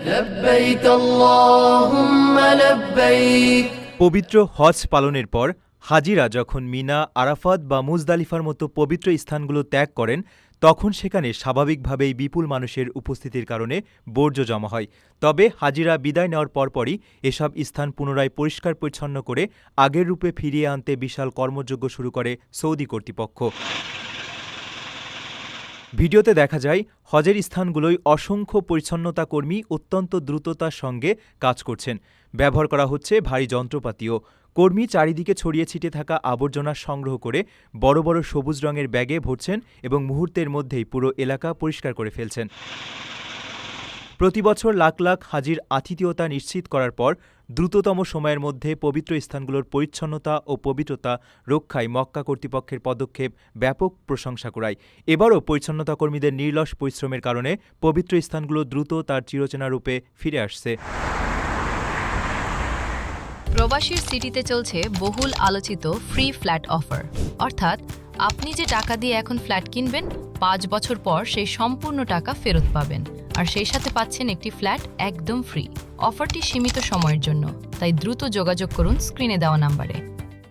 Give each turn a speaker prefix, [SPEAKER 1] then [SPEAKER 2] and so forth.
[SPEAKER 1] لبيك اللهم لبيك।
[SPEAKER 2] পবিত্র হজ পালনের পর হাজিরা যখন মিনা, আরাফাত বা মুজদালিফার মতো পবিত্র স্থানগুলো ত্যাগ করেন, তখন সেখানে স্বাভাবিকভাবেই বিপুল মানুষের উপস্থিতির কারণে বর্জ্য জমা হয়। তবে হাজিরা বিদায় নেওয়ার পরপরই এসব স্থান পুনরায় পরিষ্কার পরিচ্ছন্ন করে আগের রূপে ফিরিয়ে আনতে বিশাল কর্মযজ্ঞ শুরু করে সৌদি কর্তৃপক্ষ। ভিডিওতে দেখা যায় হজের স্থানগুলোয় অসংখ্য পরিচ্ছন্নতা কর্মী অত্যন্ত দ্রুততার সঙ্গে কাজ করছেন। ব্যবহার করা হচ্ছে ভারী যন্ত্রপাতিও। কর্মী চারিদিকে ছড়িয়ে ছিটিয়ে থাকা আবর্জনা সংগ্রহ করে বড় বড় সবুজ রঙের ব্যাগে ভরছেন এবং মুহূর্তের মধ্যেই পুরো এলাকা পরিষ্কার করে ফেলছেন। প্রতিবছর লাখ লাখ হাজির আতিথেয়তা নিশ্চিত করার পর দ্রুততম সময়ের মধ্যে পবিত্র স্থানগুলোর পরিচ্ছন্নতা ও পবিত্রতা রক্ষায় মক্কা কর্তৃপক্ষের পদক্ষেপ ব্যাপক প্রশংসা কুড়ায়। এবারও পরিচ্ছন্নতা কর্মীদের নির্লস পরিশ্রমের কারণে পবিত্র স্থানগুলো দ্রুত তার চিরচেনা রূপে ফিরে আসছে।
[SPEAKER 3] প্রবাসীর সিটিতে চলছে বহুল আলোচিত ফ্রি ফ্ল্যাট অফার, অর্থাৎ আপনি যে টাকা দিয়ে এখন ফ্ল্যাট কিনবেন 5 বছর পর সেই সম্পূর্ণ টাকা ফেরত পাবেন, আর সেই সাথে পাচ্ছেন একটি ফ্ল্যাট একদম ফ্রি। অফারটি সীমিত সময়ের জন্য, তাই দ্রুত যোগাযোগ করুন স্ক্রিনে দেওয়া নাম্বারে।